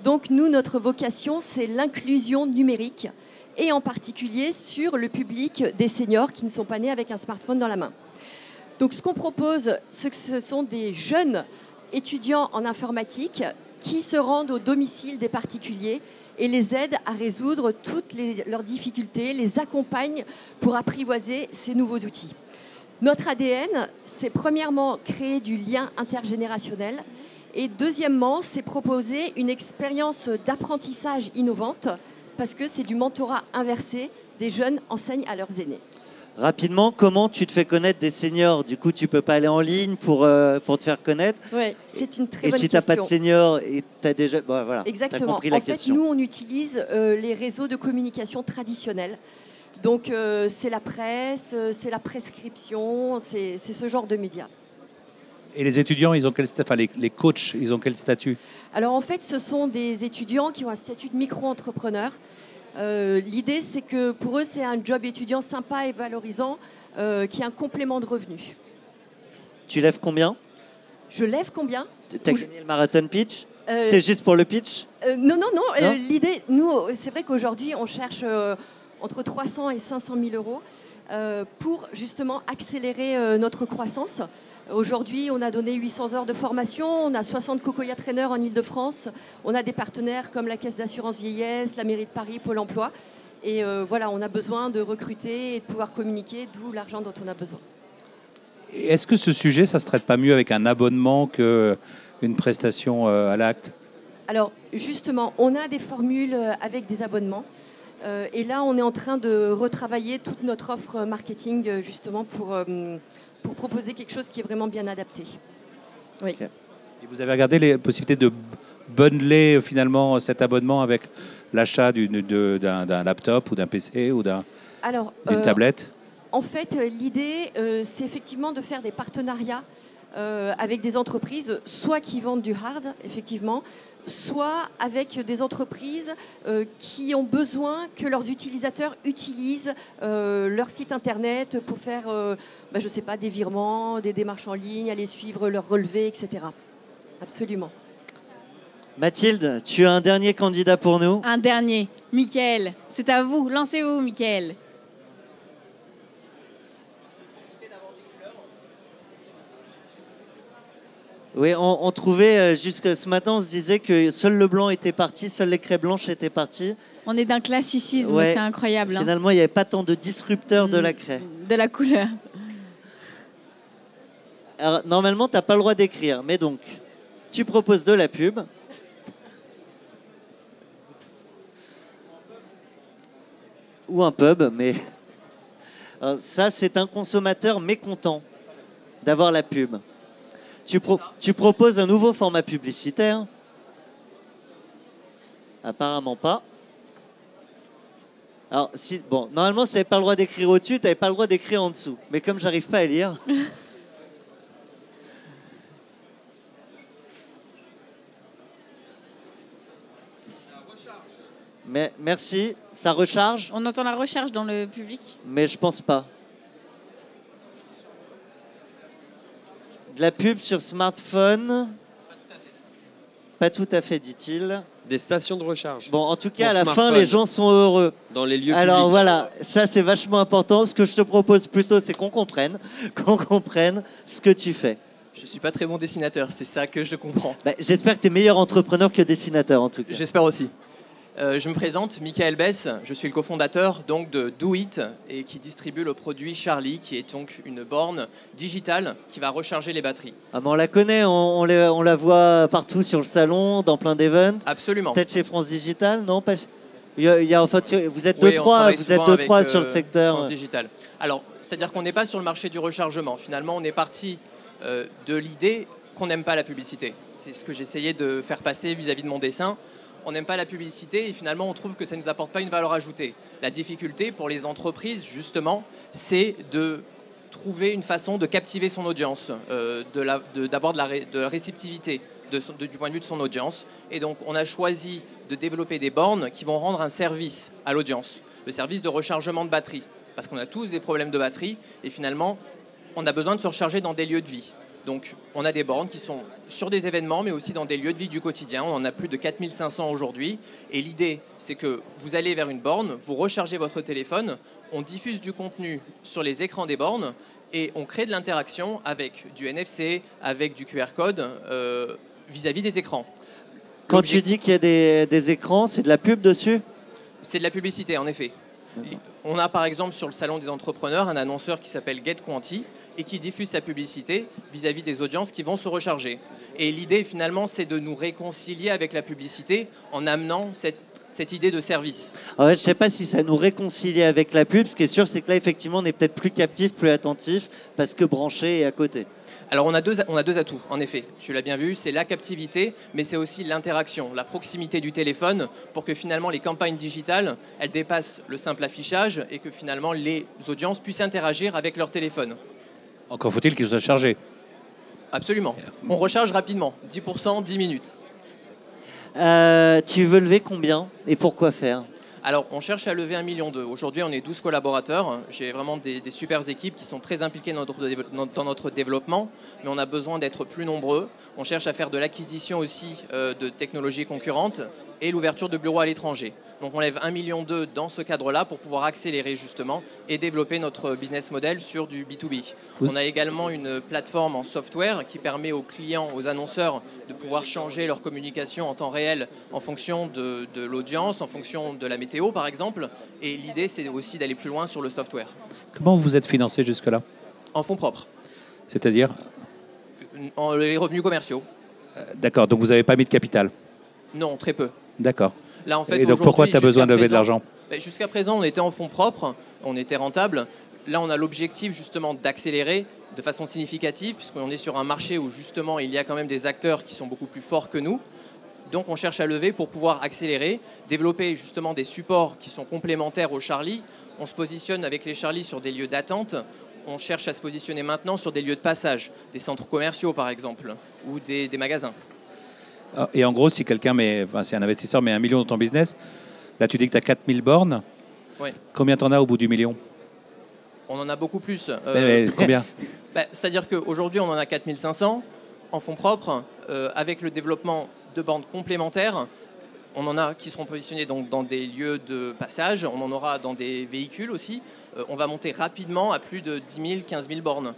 Donc nous, notre vocation, c'est l'inclusion numérique, et en particulier sur le public des seniors qui ne sont pas nés avec un smartphone dans la main. Donc ce qu'on propose, ce sont des jeunes étudiants en informatique qui se rendent au domicile des particuliers et les aident à résoudre toutes leurs difficultés, les accompagnent pour apprivoiser ces nouveaux outils. Notre ADN, c'est premièrement créer du lien intergénérationnel Et deuxièmement, c'est proposer une expérience d'apprentissage innovante parce que c'est du mentorat inversé. Des jeunes enseignent à leurs aînés. Rapidement, comment tu te fais connaître des seniors? Du coup, tu peux pas aller en ligne pour te faire connaître. Oui, c'est une très et bonne si tu question. n'as pas de seniors et tu as déjà... Bon, voilà, Exactement. t'as compris la En fait, question. nous, on utilise les réseaux de communication traditionnels. Donc, c'est la presse, c'est la prescription, c'est ce genre de médias. Et les étudiants, ils ont quel statut? Enfin, les coachs, ils ont quel statut? Alors, en fait, ce sont des étudiants qui ont un statut de micro-entrepreneur. L'idée, c'est que pour eux, c'est un job étudiant sympa et valorisant qui est un complément de revenus. Tu lèves combien? Je lève combien? Tu as gagné le marathon pitch? C'est juste pour le pitch? Non. Non L'idée, nous, c'est vrai qu'aujourd'hui, on cherche entre 300 et 500 000 euros pour justement accélérer notre croissance. Aujourd'hui, on a donné 800 heures de formation, on a 60 Cocoya Trainers en Ile-de-France, on a des partenaires comme la Caisse d'assurance vieillesse, la mairie de Paris, Pôle emploi. Et voilà, on a besoin de recruter et de pouvoir communiquer, d'où l'argent dont on a besoin. Est-ce que ce sujet, ça se traite pas mieux avec un abonnement qu'une prestation à l'acte? Alors, justement, on a des formules avec des abonnements. Et là, on est en train de retravailler toute notre offre marketing, justement, pour proposer quelque chose qui est vraiment bien adapté. Oui. Okay. Et vous avez regardé les possibilités de bundler finalement cet abonnement avec l'achat d'un laptop ou d'un PC ou d'une tablette? En fait, l'idée, c'est effectivement de faire des partenariats avec des entreprises, soit qui vendent du hard, effectivement, soit avec des entreprises qui ont besoin que leurs utilisateurs utilisent leur site internet pour faire, je sais pas, des virements, des démarches en ligne, aller suivre leurs relevés, etc. Absolument. Mathilde, tu as un dernier candidat pour nous? Un dernier. Mickaël, c'est à vous. Lancez-vous, Mickaël. Oui, on trouvait, jusqu'à ce matin, on se disait que seul le blanc était parti, seule les craies blanches étaient parties. On est d'un classicisme, Ouais. c'est incroyable. Finalement, il n'y avait pas tant de disrupteurs de la craie. De la couleur. Alors, normalement, tu n'as pas le droit d'écrire, mais donc, tu proposes de la pub. Ou un pub, mais... Alors, ça, c'est un consommateur mécontent d'avoir la pub. Tu proposes un nouveau format publicitaire? Apparemment pas. Alors, normalement, tu n'avais pas le droit d'écrire au-dessus, tu n'avais pas le droit d'écrire en dessous. Mais comme j'arrive pas à lire... Mais, merci, ça recharge? On entend la recharge dans le public. Mais je pense pas. De la pub sur smartphone? Pas tout à fait, dit-il. Des stations de recharge. Bon, en tout cas, à Pour la fin, smartphone. les gens sont heureux. Dans les lieux Alors publics. voilà, ça c'est vachement important. Ce que je te propose plutôt, c'est qu'on comprenne ce que tu fais. Je suis pas très bon dessinateur, c'est ça que je comprends. Bah, j'espère que tu es meilleur entrepreneur que dessinateur, en tout cas. J'espère aussi. Je me présente, Mickaël Bess, je suis le cofondateur donc, de DoIt et qui distribue le produit Charlie, qui est donc une borne digitale qui va recharger les batteries. Ah, mais on la connaît, on la voit partout sur le salon, dans plein d'events. Absolument. Peut-être chez France Digital, non pas... en fait, vous êtes Oui, deux, on trois, travaille vous souvent êtes deux, avec, trois sur le secteur. France Digital. Alors, c'est-à-dire qu'on n'est pas sur le marché du rechargement. Finalement, on est parti de l'idée qu'on n'aime pas la publicité. C'est ce que j'essayais de faire passer vis-à-vis de mon dessin. On n'aime pas la publicité et finalement on trouve que ça ne nous apporte pas une valeur ajoutée. La difficulté pour les entreprises justement, c'est de trouver une façon de captiver son audience, d'avoir de la réceptivité du point de vue de son audience. Et donc on a choisi de développer des bornes qui vont rendre un service à l'audience, le service de rechargement de batterie. Parce qu'on a tous des problèmes de batterie et finalement on a besoin de se recharger dans des lieux de vie. Donc, on a des bornes qui sont sur des événements, mais aussi dans des lieux de vie du quotidien. On en a plus de 4500 aujourd'hui. Et l'idée, c'est que vous allez vers une borne, vous rechargez votre téléphone, on diffuse du contenu sur les écrans des bornes et on crée de l'interaction avec du NFC, avec du QR code vis-à-vis des écrans. Quand tu dis qu'il y a des écrans, c'est de la pub dessus? C'est de la publicité, en effet. On a par exemple sur le salon des entrepreneurs un annonceur qui s'appelle GetQuanti et qui diffuse sa publicité vis-à-vis des audiences qui vont se recharger. Et l'idée finalement c'est de nous réconcilier avec la publicité en amenant cette idée de service. Je ne sais pas si ça nous réconcilie avec la pub. Ce qui est sûr, c'est que là, effectivement, on est peut-être plus captif, plus attentif, parce que branché et à côté. Alors on a deux atouts, en effet. Tu l'as bien vu, c'est la captivité, mais c'est aussi l'interaction, la proximité du téléphone, pour que finalement les campagnes digitales, elles dépassent le simple affichage et que finalement les audiences puissent interagir avec leur téléphone. Encore faut-il qu'il soit chargé. Absolument. On recharge rapidement, 10%, 10 minutes. Tu veux lever combien et pourquoi faire? Alors, on cherche à lever 1,2 million. Aujourd'hui, on est 12 collaborateurs. J'ai vraiment des super équipes qui sont très impliquées dans notre développement, mais on a besoin d'être plus nombreux. On cherche à faire de l'acquisition aussi de technologies concurrentes et l'ouverture de bureaux à l'étranger. Donc, on lève 1,2 million dans ce cadre-là pour pouvoir accélérer justement et développer notre business model sur du B2B. On a également une plateforme en software qui permet aux clients, aux annonceurs de pouvoir changer leur communication en temps réel en fonction de l'audience, en fonction de la météo par exemple. Et l'idée, c'est aussi d'aller plus loin sur le software. Comment vous êtes financé jusque-là? En fonds propres. C'est-à-dire? Les revenus commerciaux. D'accord, donc vous n'avez pas mis de capital? Non, très peu. D'accord. Là, en fait, et donc pourquoi tu as besoin de lever de l'argent? Jusqu'à présent, on était en fonds propres, on était rentable. Là, on a l'objectif justement d'accélérer de façon significative, puisqu'on est sur un marché où justement il y a quand même des acteurs qui sont beaucoup plus forts que nous. Donc on cherche à lever pour pouvoir accélérer, développer justement des supports qui sont complémentaires aux Charlie. On se positionne avec les Charlie sur des lieux d'attente. On cherche à se positionner maintenant sur des lieux de passage, des centres commerciaux par exemple, ou des magasins. Et en gros, si si un investisseur met 1 million dans ton business, là tu dis que tu as 4000 bornes. Oui. Combien tu en as au bout du million? On en a beaucoup plus. Combien? C'est-à-dire qu'aujourd'hui, on en a 4500 en fonds propres, avec le développement de bornes complémentaires. On en a qui seront positionnés donc dans des lieux de passage, on en aura dans des véhicules aussi. On va monter rapidement à plus de 10 000, 15 000 bornes.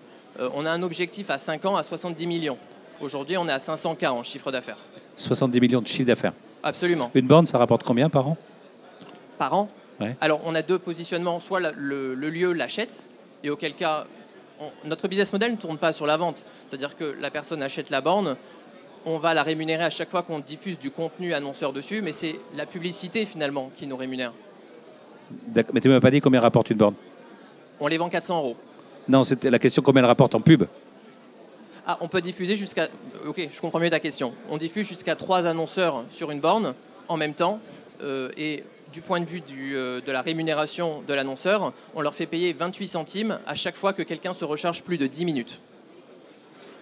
On a un objectif à 5 ans à 70 millions. Aujourd'hui, on est à 500K en chiffre d'affaires. 70 millions de chiffre d'affaires. Absolument. Une borne, ça rapporte combien par an? Par an? Ouais. Alors, on a deux positionnements. Soit le lieu l'achète, et auquel cas, notre business model ne tourne pas sur la vente. C'est-à-dire que la personne achète la borne, on va la rémunérer à chaque fois qu'on diffuse du contenu annonceur dessus, mais c'est la publicité finalement qui nous rémunère. Mais tu ne m'as pas dit combien rapporte une borne? On les vend 400 €. Non, c'était la question, combien elle rapporte en pub? Ah, on peut diffuser jusqu'à... Ok, je comprends mieux ta question. On diffuse jusqu'à 3 annonceurs sur une borne en même temps. Et du point de vue de la rémunération de l'annonceur, on leur fait payer 28 centimes à chaque fois que quelqu'un se recharge plus de 10 minutes.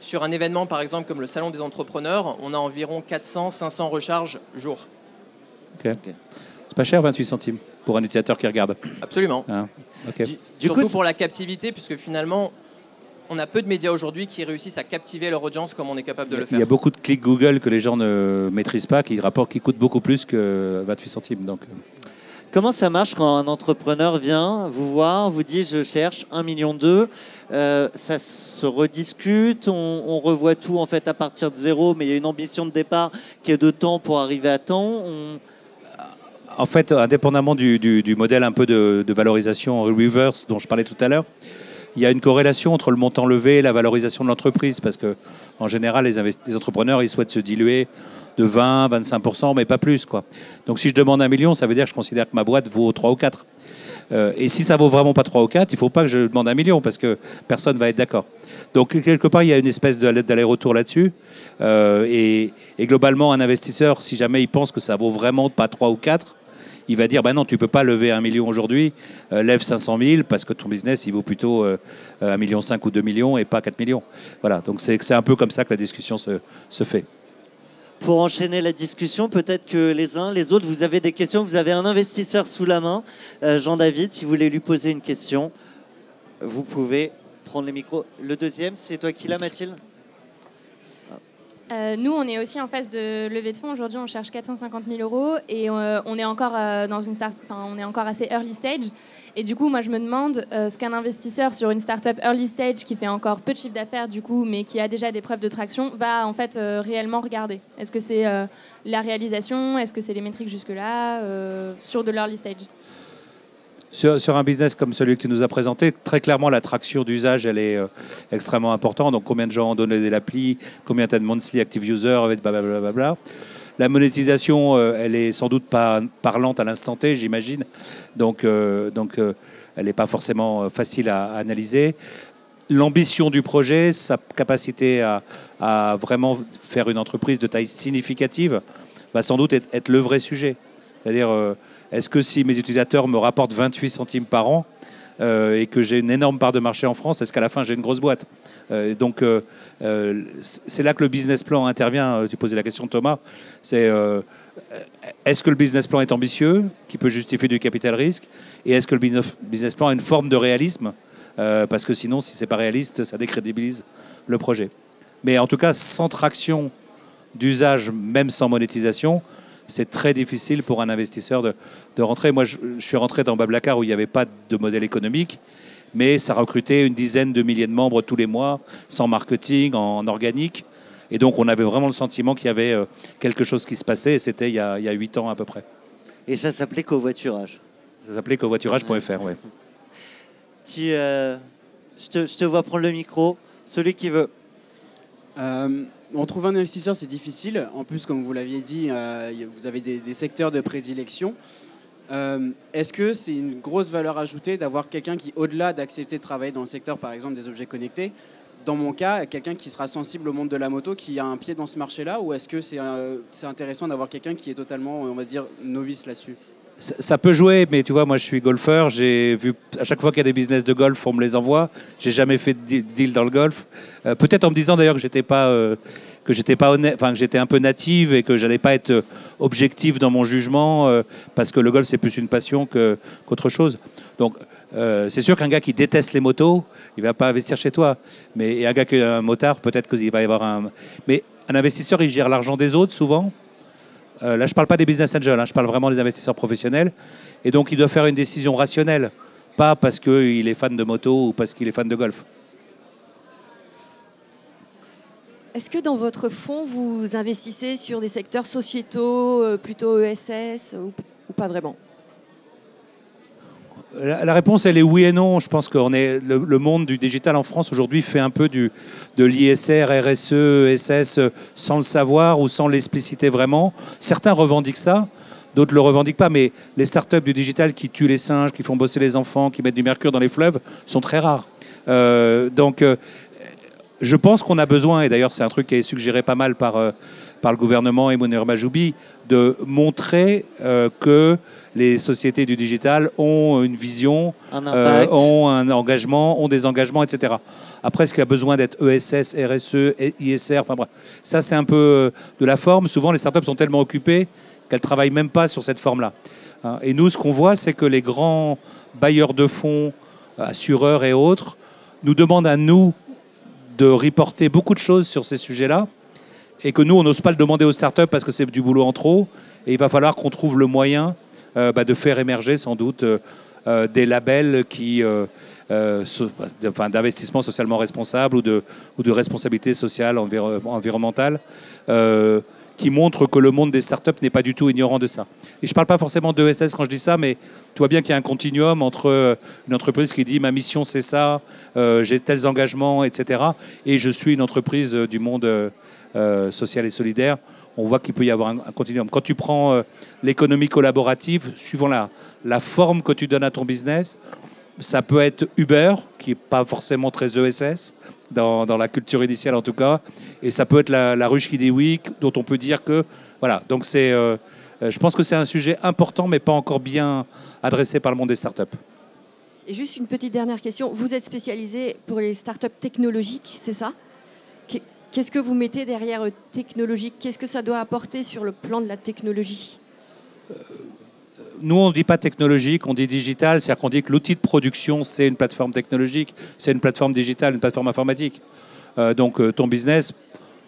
Sur un événement, par exemple, comme le Salon des entrepreneurs, on a environ 400-500 recharges jour. Ok. C'est pas cher, 28 centimes, pour un utilisateur qui regarde? Absolument. Hein, okay. Surtout pour la captivité, puisque finalement... On a peu de médias aujourd'hui qui réussissent à captiver leur audience comme on est capable de le faire. Il y a beaucoup de clics Google que les gens ne maîtrisent pas, qui coûtent beaucoup plus que 28 centimes. Donc. Comment ça marche quand un entrepreneur vient vous voir, vous dit je cherche 1,2 million, ça se rediscute, on revoit tout en fait à partir de zéro, mais il y a une ambition de départ qui est de temps pour arriver à temps. En fait, indépendamment du modèle un peu de valorisation reverse dont je parlais tout à l'heure, il y a une corrélation entre le montant levé et la valorisation de l'entreprise, parce que en général, les entrepreneurs, ils souhaitent se diluer de 20-25%, mais pas plus, quoi. Donc si je demande 1 million, ça veut dire que je considère que ma boîte vaut 3 ou 4. Et si ça vaut vraiment pas 3 ou 4, il ne faut pas que je demande 1 million, parce que personne ne va être d'accord. Donc quelque part, il y a une espèce d'aller-retour là-dessus. Et globalement, un investisseur, si jamais il pense que ça vaut vraiment pas 3 ou 4, il va dire, non, tu ne peux pas lever 1 million aujourd'hui, lève 500 000 parce que ton business, il vaut plutôt 1,5 million ou 2 millions et pas 4 millions. Voilà, donc c'est un peu comme ça que la discussion se fait. Pour enchaîner la discussion, peut-être que les uns, les autres, vous avez des questions. Vous avez un investisseur sous la main, Jean-David, si vous voulez lui poser une question, vous pouvez prendre le micro. Le deuxième, c'est toi qui l'as, Mathilde? Nous, on est aussi en phase de levée de fonds. Aujourd'hui, on cherche 450 000 € et on est encore on est encore assez early stage. Et du coup, moi, je me demande ce qu'un investisseur sur une startup early stage qui fait encore peu de chiffre d'affaires, du coup, mais qui a déjà des preuves de traction, va en fait réellement regarder. Est-ce que c'est la réalisation? Est-ce que c'est les métriques jusque-là sur de l'early stage? Sur un business comme celui que tu nous as présenté, très clairement, la traction d'usage, elle est extrêmement importante. Donc, combien de gens ont donné l'appli, combien tu as de monthly active users, blablabla. La monétisation, elle est sans doute pas parlante à l'instant T, j'imagine. Donc, elle n'est pas forcément facile à analyser. L'ambition du projet, sa capacité à vraiment faire une entreprise de taille significative, va sans doute être le vrai sujet. C'est-à-dire, est-ce que si mes utilisateurs me rapportent 28 centimes par an et que j'ai une énorme part de marché en France, est-ce qu'à la fin j'ai une grosse boîte? Donc c'est là que le business plan intervient. Tu posais la question, Thomas. C'est est-ce que le business plan est ambitieux, qui peut justifier du capital risque, et est-ce que le business plan a une forme de réalisme, parce que sinon, si c'est pas réaliste, ça décrédibilise le projet. Mais en tout cas, sans traction d'usage, même sans monétisation, c'est très difficile pour un investisseur de rentrer. Moi, je suis rentré dans Blablacar où il n'y avait pas de modèle économique, mais ça recrutait une dizaine de milliers de membres tous les mois, sans marketing, en organique. Et donc, on avait vraiment le sentiment qu'il y avait quelque chose qui se passait, et c'était il y a 8 ans à peu près. Et ça s'appelait covoiturage. Ça s'appelait covoiturage.fr, oui. Je te vois prendre le micro. Celui qui veut. On trouve un investisseur, c'est difficile. En plus, comme vous l'aviez dit, vous avez des secteurs de prédilection. Est-ce que c'est une grosse valeur ajoutée d'avoir quelqu'un qui, au-delà d'accepter de travailler dans le secteur, par exemple, des objets connectés, dans mon cas, quelqu'un qui sera sensible au monde de la moto, qui a un pied dans ce marché-là, ou est-ce que c'est intéressant d'avoir quelqu'un qui est totalement, on va dire, novice là-dessus? Ça peut jouer, mais tu vois, moi je suis golfeur, j'ai vu à chaque fois qu'il y a des business de golf, on me les envoie. J'ai jamais fait de deal dans le golf. Peut-être en me disant d'ailleurs que j'étais pas honnête, enfin que j'étais un peu native et que j'allais pas être objectif dans mon jugement, parce que le golf c'est plus une passion qu'autre chose. Donc c'est sûr qu'un gars qui déteste les motos, il va pas investir chez toi. Mais un gars qui est un motard, peut-être qu'il va y avoir un. Mais un investisseur, il gère l'argent des autres souvent. Là, je ne parle pas des business angels, je parle vraiment des investisseurs professionnels. Et donc, il doit faire une décision rationnelle, pas parce qu'il est fan de moto ou parce qu'il est fan de golf. Est-ce que dans votre fonds, vous investissez sur des secteurs sociétaux, plutôt ESS, ou pas vraiment? La réponse, elle est oui et non. Je pense que le monde du digital en France aujourd'hui fait un peu de l'ISR, RSE, ESS sans le savoir ou sans l'expliciter vraiment. Certains revendiquent ça, d'autres ne le revendiquent pas. Mais les startups du digital qui tuent les singes, qui font bosser les enfants, qui mettent du mercure dans les fleuves sont très rares. Donc, je pense qu'on a besoin, et d'ailleurs c'est un truc qui est suggéré pas mal par le gouvernement et Mounir Majoubi, de montrer que les sociétés du digital ont une vision, ont un engagement, ont des engagements, etc. Après, est-ce qu'il y a besoin d'être ESS, RSE, ISR, enfin bref, ça c'est un peu de la forme. Souvent, les startups sont tellement occupées qu'elles ne travaillent même pas sur cette forme-là. Et nous, ce qu'on voit, c'est que les grands bailleurs de fonds, assureurs et autres, nous demandent à nous de reporter beaucoup de choses sur ces sujets-là, et que nous, on n'ose pas le demander aux startups parce que c'est du boulot en trop, et il va falloir qu'on trouve le moyen de faire émerger sans doute des labels d'investissement socialement responsable ou de responsabilité sociale, environnementale, qui montrent que le monde des startups n'est pas du tout ignorant de ça. Et je ne parle pas forcément d'ESS quand je dis ça, mais tu vois bien qu'il y a un continuum entre une entreprise qui dit ma mission c'est ça, j'ai tels engagements, etc. Et je suis une entreprise du monde social et solidaire. On voit qu'il peut y avoir un continuum. Quand tu prends l'économie collaborative, suivant la forme que tu donnes à ton business, ça peut être Uber, qui n'est pas forcément très ESS, dans la culture initiale en tout cas, et ça peut être la ruche qui dit oui, dont on peut dire que... Voilà, donc je pense que c'est un sujet important, mais pas encore bien adressé par le monde des startups. Et juste une petite dernière question. Vous êtes spécialisé pour les startups technologiques, c'est ça? Qu'est-ce que vous mettez derrière technologique? Qu'est-ce que ça doit apporter sur le plan de la technologie? Nous, on ne dit pas technologique, on dit digital. C'est-à-dire qu'on dit que l'outil de production, c'est une plateforme technologique, c'est une plateforme digitale, une plateforme informatique. Donc, ton business,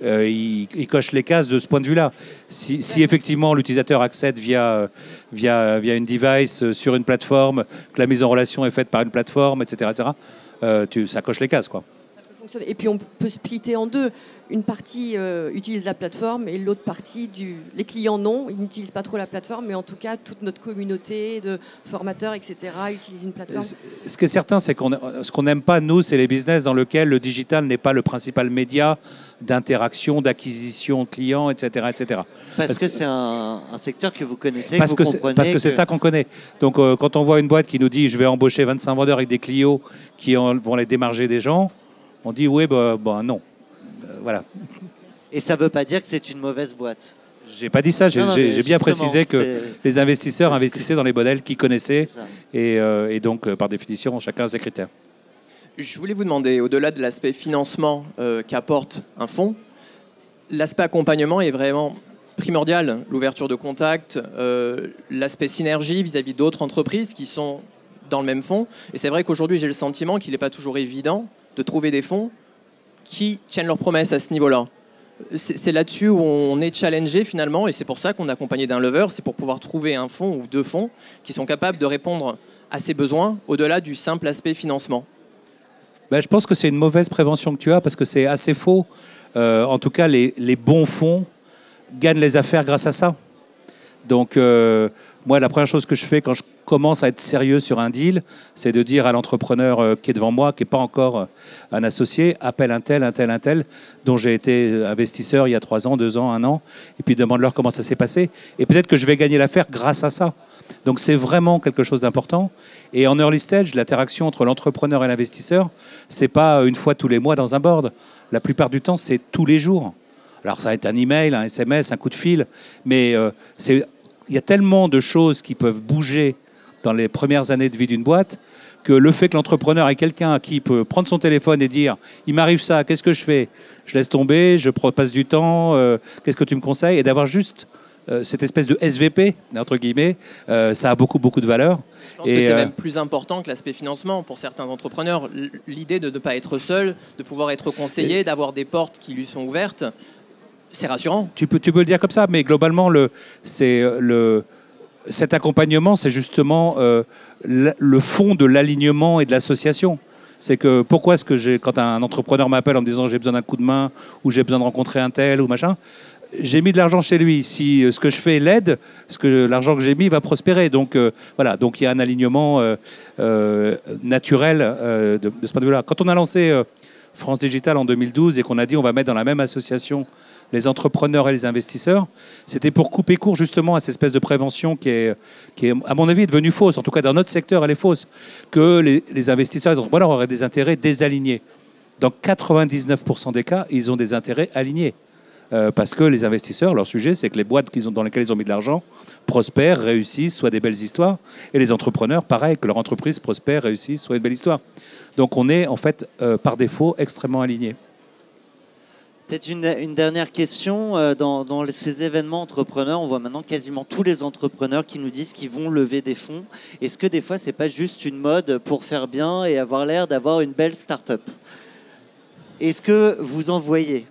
il coche les cases de ce point de vue-là. Si effectivement l'utilisateur accède via une device sur une plateforme, que la mise en relation est faite par une plateforme, etc., ça coche les cases, quoi. fonctionne. Et puis on peut splitter en deux. Une partie utilise la plateforme et l'autre partie, les clients non, ils n'utilisent pas trop la plateforme, mais en tout cas toute notre communauté de formateurs, etc. utilise une plateforme. Ce qui est certain, c'est ce qu'on n'aime pas, nous, c'est les business dans lesquels le digital n'est pas le principal média d'interaction, d'acquisition clients, etc. etc. Parce que c'est un secteur que vous connaissez, parce que vous comprenez. Parce que c'est ça qu'on connaît. Donc quand on voit une boîte qui nous dit « je vais embaucher 25 vendeurs avec des Clio qui vont les démarger des gens », on dit « oui, non ». Voilà. Et ça ne veut pas dire que c'est une mauvaise boîte. J'ai pas dit ça, j'ai bien précisé que les investisseurs investissaient dans les modèles qu'ils connaissaient et donc par définition chacun a ses critères. Je voulais vous demander, au-delà de l'aspect financement qu'apporte un fonds, l'aspect accompagnement est vraiment primordial. L'ouverture de contacts, l'aspect synergie vis-à-vis d'autres entreprises qui sont dans le même fonds. Et c'est vrai qu'aujourd'hui j'ai le sentiment qu'il n'est pas toujours évident de trouver des fonds qui tiennent leurs promesses à ce niveau-là. C'est là-dessus où on est challengé finalement, et c'est pour ça qu'on est accompagné d'un lever, c'est pour pouvoir trouver un fonds ou deux fonds qui sont capables de répondre à ces besoins au-delà du simple aspect financement. Je pense que c'est une mauvaise prévention que tu as parce que c'est assez faux. En tout cas, les bons fonds gagnent les affaires grâce à ça. Donc, moi, la première chose que je fais quand je commence à être sérieux sur un deal, c'est de dire à l'entrepreneur qui est devant moi, qui n'est pas encore un associé, appelle un tel, dont j'ai été investisseur il y a 3 ans, 2 ans, 1 an, et puis demande-leur comment ça s'est passé. Et peut-être que je vais gagner l'affaire grâce à ça. Donc, c'est vraiment quelque chose d'important. Et en early stage, l'interaction entre l'entrepreneur et l'investisseur, c'est pas une fois tous les mois dans un board. La plupart du temps, c'est tous les jours. Alors, ça va être un email, un SMS, un coup de fil, mais il y a tellement de choses qui peuvent bouger dans les premières années de vie d'une boîte que le fait que l'entrepreneur ait quelqu'un qui peut prendre son téléphone et dire « il m'arrive ça, qu'est-ce que je fais ? Je laisse tomber, je passe du temps, qu'est-ce que tu me conseilles ?» et d'avoir juste cette espèce de SVP, entre guillemets, ça a beaucoup, beaucoup de valeur. Je pense que c'est même plus important que l'aspect financement pour certains entrepreneurs. L'idée de ne pas être seul, de pouvoir être conseillé, d'avoir des portes qui lui sont ouvertes, c'est rassurant. Tu peux le dire comme ça, mais globalement, cet accompagnement, c'est justement le fond de l'alignement et de l'association. C'est que pourquoi est-ce que quand un entrepreneur m'appelle en me disant j'ai besoin d'un coup de main ou j'ai besoin de rencontrer un tel ou machin, j'ai mis de l'argent chez lui. Si ce que je fais l'aide, l'argent que j'ai mis va prospérer. Donc voilà, donc il y a un alignement naturel de ce point de vue-là. Quand on a lancé France Digital en 2012 et qu'on a dit on va mettre dans la même association les entrepreneurs et les investisseurs, c'était pour couper court justement à cette espèce de prévention qui est, à mon avis, devenue fausse. En tout cas, dans notre secteur, elle est fausse. Que les investisseurs et les entrepreneurs auraient des intérêts désalignés. Dans 99% des cas, ils ont des intérêts alignés. Parce que les investisseurs, leur sujet, c'est que les boîtes dans lesquelles ils ont mis de l'argent prospèrent, réussissent, soient des belles histoires. Et les entrepreneurs, pareil, que leur entreprise prospère, réussisse, soit une belle histoire. Donc on est, en fait, par défaut, extrêmement alignés. Peut-être une dernière question. Dans ces événements entrepreneurs, on voit maintenant quasiment tous les entrepreneurs qui nous disent qu'ils vont lever des fonds. Est-ce que des fois, ce n'est pas juste une mode pour faire bien et avoir l'air d'avoir une belle start-up ? Est-ce que vous en voyez ?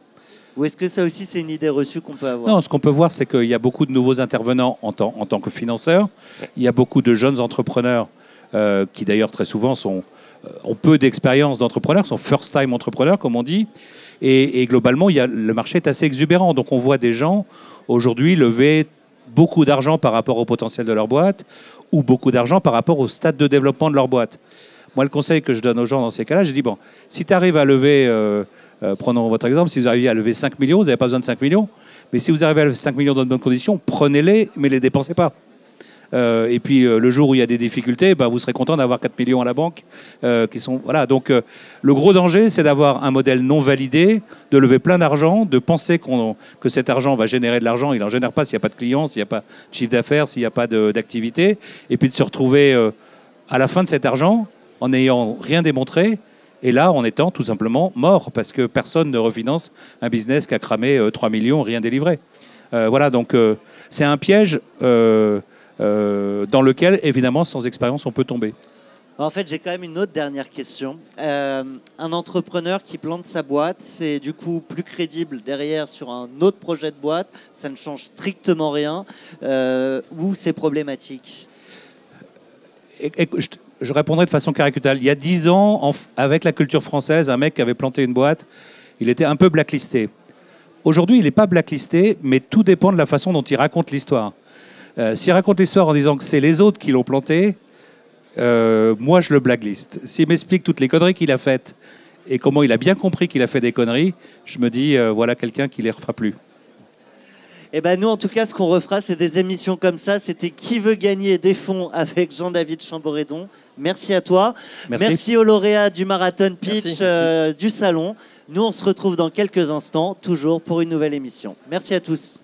Ou est-ce que ça aussi, c'est une idée reçue qu'on peut avoir ? Non, ce qu'on peut voir, c'est qu'il y a beaucoup de nouveaux intervenants en tant que financeurs. Il y a beaucoup de jeunes entrepreneurs qui, d'ailleurs, très souvent, ont peu d'expérience d'entrepreneurs, sont first-time entrepreneurs, comme on dit. Et globalement, le marché est assez exubérant. Donc, on voit des gens, aujourd'hui, lever beaucoup d'argent par rapport au potentiel de leur boîte ou beaucoup d'argent par rapport au stade de développement de leur boîte. Moi, le conseil que je donne aux gens dans ces cas-là, je dis, bon, si tu arrives à lever, prenons votre exemple, si vous arrivez à lever 5 millions, vous n'avez pas besoin de 5 millions. Mais si vous arrivez à lever 5 millions dans de bonnes conditions, prenez-les, mais ne les dépensez pas. Et puis, le jour où il y a des difficultés, vous serez content d'avoir 4 millions à la banque. Voilà. Donc, le gros danger, c'est d'avoir un modèle non validé, de lever plein d'argent, de penser que cet argent va générer de l'argent. Il n'en génère pas s'il n'y a pas de clients, s'il n'y a pas de chiffre d'affaires, s'il n'y a pas d'activité. Et puis, de se retrouver à la fin de cet argent en n'ayant rien démontré. Et là, en étant tout simplement mort, parce que personne ne refinance un business qui a cramé 3 millions, rien délivré. Voilà, donc c'est un piège dans lequel, évidemment, sans expérience, on peut tomber. En fait, j'ai quand même une autre dernière question. Un entrepreneur qui plante sa boîte, c'est du coup plus crédible derrière sur un autre projet de boîte, ça ne change strictement rien, ou c'est problématique ? je répondrai de façon caricaturale. Il y a 10 ans, avec la culture française, un mec qui avait planté une boîte, il était un peu blacklisté. Aujourd'hui, il n'est pas blacklisté, mais tout dépend de la façon dont il raconte l'histoire. S'il raconte l'histoire en disant que c'est les autres qui l'ont planté, moi, je le blacklist. S'il m'explique toutes les conneries qu'il a faites et comment il a bien compris qu'il a fait des conneries, je me dis, voilà quelqu'un qui ne les refera plus. Eh ben nous, en tout cas, ce qu'on refera, c'est des émissions comme ça. C'était Qui veut gagner des fonds avec Jean-David Chamboredon. Merci à toi. Merci aux lauréats du Marathon Pitch du Salon. Nous, on se retrouve dans quelques instants, toujours pour une nouvelle émission. Merci à tous.